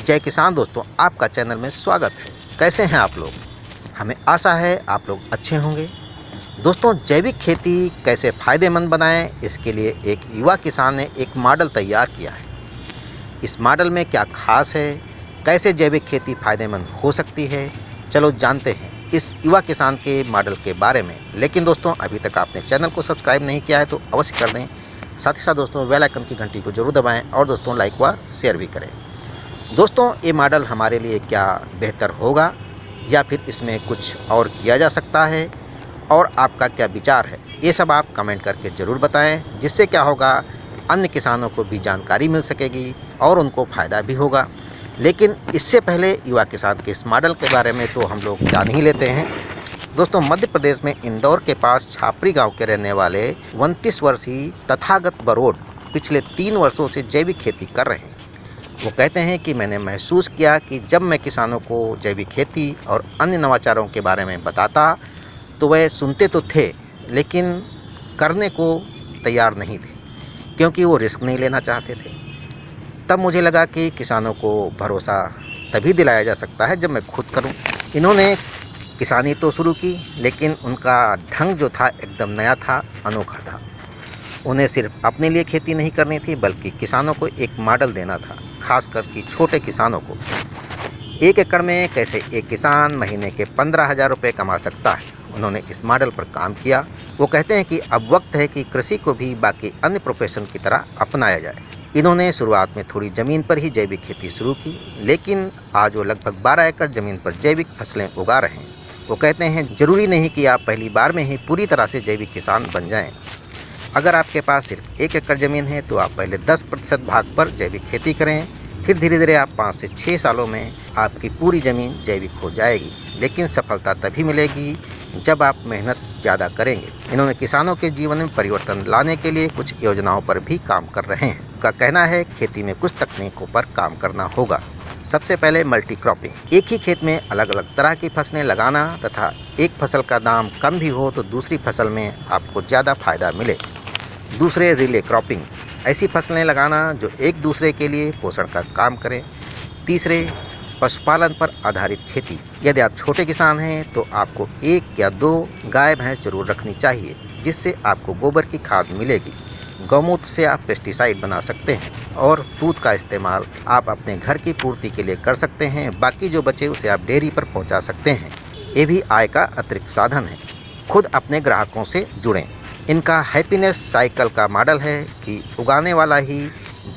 जय किसान दोस्तों, आपका चैनल में स्वागत है। कैसे हैं आप लोग? हमें आशा है आप लोग अच्छे होंगे। दोस्तों, जैविक खेती कैसे फ़ायदेमंद बनाएं, इसके लिए एक युवा किसान ने एक मॉडल तैयार किया है। इस मॉडल में क्या खास है, कैसे जैविक खेती फ़ायदेमंद हो सकती है, चलो जानते हैं इस युवा किसान के मॉडल के बारे में। लेकिन दोस्तों, अभी तक आपने चैनल को सब्सक्राइब नहीं किया है तो अवश्य कर दें। साथ ही साथ दोस्तों बेल आइकन की घंटी को जरूर दबाएं और दोस्तों लाइक व शेयर भी करें। दोस्तों, ये मॉडल हमारे लिए क्या बेहतर होगा या फिर इसमें कुछ और किया जा सकता है, और आपका क्या विचार है, ये सब आप कमेंट करके ज़रूर बताएं। जिससे क्या होगा, अन्य किसानों को भी जानकारी मिल सकेगी और उनको फ़ायदा भी होगा। लेकिन इससे पहले युवा किसान के इस मॉडल के बारे में तो हम लोग जान ही लेते हैं। दोस्तों, मध्य प्रदेश में इंदौर के पास छापरी गांव के रहने वाले 29 वर्षीय तथागत बरोड पिछले 3 वर्षों से जैविक खेती कर रहे हैं। वो कहते हैं कि मैंने महसूस किया कि जब मैं किसानों को जैविक खेती और अन्य नवाचारों के बारे में बताता तो वह सुनते तो थे, लेकिन करने को तैयार नहीं थे, क्योंकि वो रिस्क नहीं लेना चाहते थे। तब मुझे लगा कि किसानों को भरोसा तभी दिलाया जा सकता है जब मैं खुद करूं। इन्होंने किसानी तो शुरू की, लेकिन उनका ढंग जो था एकदम नया था, अनोखा था। उन्हें सिर्फ अपने लिए खेती नहीं करनी थी, बल्कि किसानों को एक मॉडल देना था, खासकर कि छोटे किसानों को। 1 एकड़ में कैसे एक किसान महीने के 15,000 रुपये कमा सकता है, उन्होंने इस मॉडल पर काम किया। वो कहते हैं कि अब वक्त है कि कृषि को भी बाकी अन्य प्रोफेशन की तरह अपनाया जाए। इन्होंने शुरुआत में थोड़ी ज़मीन पर ही जैविक खेती शुरू की, लेकिन आज वो लगभग 12 एकड़ ज़मीन पर जैविक फसलें उगा रहे हैं। वो कहते हैं, ज़रूरी नहीं कि आप पहली बार में ही पूरी तरह से जैविक किसान बन जाएं। अगर आपके पास सिर्फ 1 एकड़ ज़मीन है तो आप पहले 10% भाग पर जैविक खेती करें। फिर धीरे धीरे आप 5 से 6 सालों में आपकी पूरी ज़मीन जैविक हो जाएगी। लेकिन सफलता तभी मिलेगी जब आप मेहनत ज़्यादा करेंगे। इन्होंने किसानों के जीवन में परिवर्तन लाने के लिए कुछ योजनाओं पर भी काम कर रहे हैं। उनका कहना है, खेती में कुछ तकनीकों पर काम करना होगा। सबसे पहले मल्टी क्रॉपिंग, एक ही खेत में अलग अलग तरह की फसलें लगाना तथा एक फसल का दाम कम भी हो तो दूसरी फसल में आपको ज़्यादा फायदा मिले। दूसरे, रिले क्रॉपिंग, ऐसी फसलें लगाना जो एक दूसरे के लिए पोषण का काम करें। तीसरे, पशुपालन पर आधारित खेती, यदि आप छोटे किसान हैं तो आपको 1 या 2 गाय भैंस जरूर रखनी चाहिए, जिससे आपको गोबर की खाद मिलेगी। गौमूत्र से आप पेस्टिसाइड बना सकते हैं और दूध का इस्तेमाल आप अपने घर की पूर्ति के लिए कर सकते हैं। बाकी जो बचे उसे आप डेयरी पर पहुंचा सकते हैं। ये भी आय का अतिरिक्त साधन है। खुद अपने ग्राहकों से जुड़ें। इनका हैप्पीनेस साइकिल का मॉडल है कि उगाने वाला ही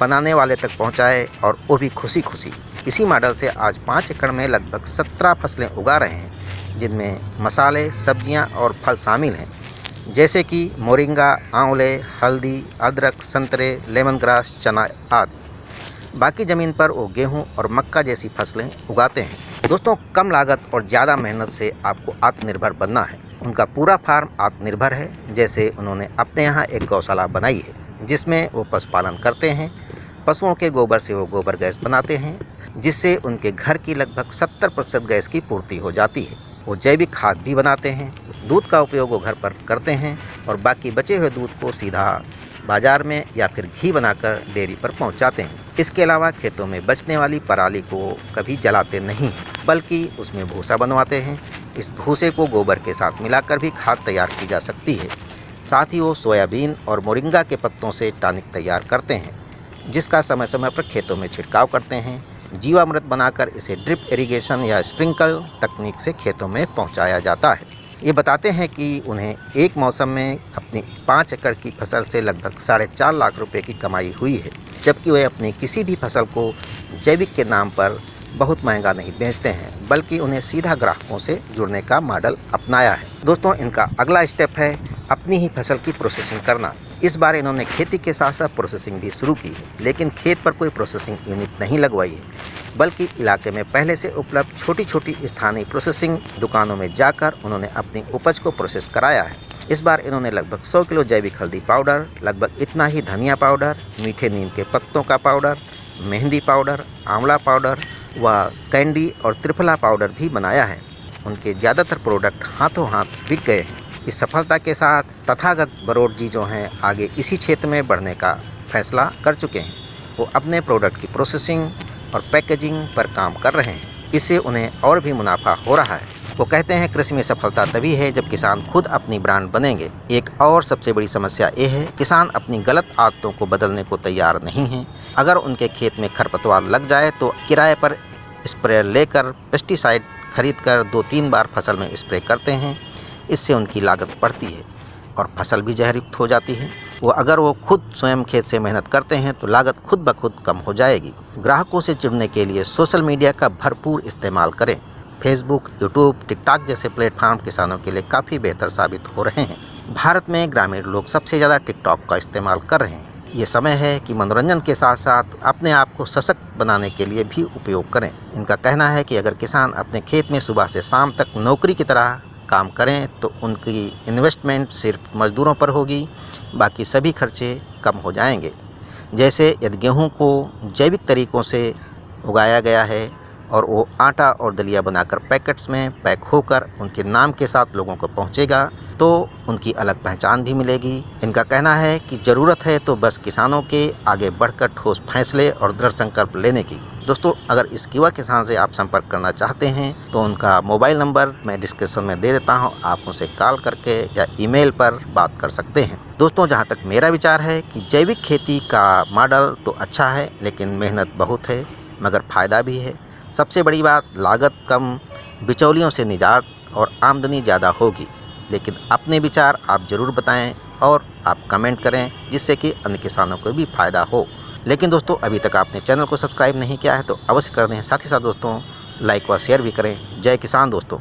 बनाने वाले तक पहुंचाए, और वो भी खुशी खुशी। इसी मॉडल से आज 5 एकड़ में लगभग 17 फसलें उगा रहे हैं, जिनमें मसाले, सब्जियां और फल शामिल हैं, जैसे कि मोरिंगा, आंवले, हल्दी, अदरक, संतरे, लेमन ग्रास, चना आदि। बाकी ज़मीन पर वो गेहूं और मक्का जैसी फसलें उगाते हैं। दोस्तों, कम लागत और ज़्यादा मेहनत से आपको आत्मनिर्भर बनना है। उनका पूरा फार्म आत्मनिर्भर है। जैसे उन्होंने अपने यहाँ एक गौशाला बनाई है, जिसमें वो पशुपालन करते हैं। पशुओं के गोबर से वो गोबर गैस बनाते हैं, जिससे उनके घर की लगभग 70% गैस की पूर्ति हो जाती है। वो जैविक खाद भी बनाते हैं। दूध का उपयोग वो घर पर करते हैं और बाकी बचे हुए दूध को सीधा बाजार में या फिर घी बनाकर डेयरी पर पहुंचाते हैं। इसके अलावा खेतों में बचने वाली पराली को कभी जलाते नहीं हैं, बल्कि उसमें भूसा बनवाते हैं। इस भूसे को गोबर के साथ मिलाकर भी खाद तैयार की जा सकती है। साथ ही वो सोयाबीन और मोरिंगा के पत्तों से टॉनिक तैयार करते हैं, जिसका समय समय पर खेतों में छिड़काव करते हैं। जीवामृत बनाकर इसे ड्रिप इरिगेशन या स्प्रिंकल तकनीक से खेतों में पहुंचाया जाता है। ये बताते हैं कि उन्हें एक मौसम में अपनी 5 एकड़ की फसल से लगभग 4.5 लाख रुपए की कमाई हुई है, जबकि वे अपनी किसी भी फसल को जैविक के नाम पर बहुत महंगा नहीं बेचते हैं, बल्कि उन्हें सीधा ग्राहकों से जुड़ने का मॉडल अपनाया है। दोस्तों, इनका अगला स्टेप है अपनी ही फसल की प्रोसेसिंग करना। इस बार इन्होंने खेती के साथ साथ प्रोसेसिंग भी शुरू की है, लेकिन खेत पर कोई प्रोसेसिंग यूनिट नहीं लगवाई है, बल्कि इलाके में पहले से उपलब्ध छोटी छोटी स्थानीय प्रोसेसिंग दुकानों में जाकर उन्होंने अपनी उपज को प्रोसेस कराया है। इस बार इन्होंने लगभग 100 किलो जैविक हल्दी पाउडर, लगभग इतना ही धनिया पाउडर, मीठे नीम के पत्तों का पाउडर, मेहंदी पाउडर, आंवला पाउडर व कैंडी और त्रिफला पाउडर भी बनाया है। उनके ज़्यादातर प्रोडक्ट हाथों हाथ बिक गए हैं। इस सफलता के साथ तथागत बरोड जी जो हैं, आगे इसी क्षेत्र में बढ़ने का फैसला कर चुके हैं। वो अपने प्रोडक्ट की प्रोसेसिंग और पैकेजिंग पर काम कर रहे हैं। इससे उन्हें और भी मुनाफा हो रहा है। वो कहते हैं कृषि में सफलता तभी है जब किसान खुद अपनी ब्रांड बनेंगे। एक और सबसे बड़ी समस्या ये है, किसान अपनी गलत आदतों को बदलने को तैयार नहीं हैं। अगर उनके खेत में खरपतवार लग जाए तो किराए पर स्प्रेयर लेकर पेस्टिसाइड खरीद कर 2-3 बार फसल में स्प्रे करते हैं। इससे उनकी लागत बढ़ती है और फसल भी जहरयुक्त हो जाती है। अगर वो खुद स्वयं खेत से मेहनत करते हैं तो लागत खुद ब खुद कम हो जाएगी। ग्राहकों से जुड़ने के लिए सोशल मीडिया का भरपूर इस्तेमाल करें। फेसबुक, यूट्यूब, टिकटॉक जैसे प्लेटफॉर्म किसानों के लिए काफ़ी बेहतर साबित हो रहे हैं। भारत में ग्रामीण लोग सबसे ज़्यादा टिकटॉक का इस्तेमाल कर रहे हैं। ये समय है कि मनोरंजन के साथ साथ अपने आप को सशक्त बनाने के लिए भी उपयोग करें। इनका कहना है कि अगर किसान अपने खेत में सुबह से शाम तक नौकरी की तरह काम करें तो उनकी इन्वेस्टमेंट सिर्फ मजदूरों पर होगी, बाकी सभी खर्चे कम हो जाएंगे। जैसे यदि गेहूं को जैविक तरीकों से उगाया गया है और वो आटा और दलिया बनाकर पैकेट्स में पैक होकर उनके नाम के साथ लोगों को पहुंचेगा तो उनकी अलग पहचान भी मिलेगी। इनका कहना है कि ज़रूरत है तो बस किसानों के आगे बढ़कर ठोस फैसले और दृढ़ संकल्प लेने की। दोस्तों, अगर इस युवा किसान से आप संपर्क करना चाहते हैं तो उनका मोबाइल नंबर मैं डिस्क्रिप्शन में दे देता हूं। आप उनसे कॉल करके या ईमेल पर बात कर सकते हैं। दोस्तों, जहां तक मेरा विचार है कि जैविक खेती का मॉडल तो अच्छा है लेकिन मेहनत बहुत है, मगर फ़ायदा भी है। सबसे बड़ी बात लागत कम, बिचौलियों से निजात और आमदनी ज़्यादा होगी। लेकिन अपने विचार आप ज़रूर बताएं और आप कमेंट करें जिससे कि अन्य किसानों को भी फ़ायदा हो। लेकिन दोस्तों, अभी तक आपने चैनल को सब्सक्राइब नहीं किया है तो अवश्य कर दें। साथ ही साथ दोस्तों लाइक व शेयर भी करें। जय किसान दोस्तों।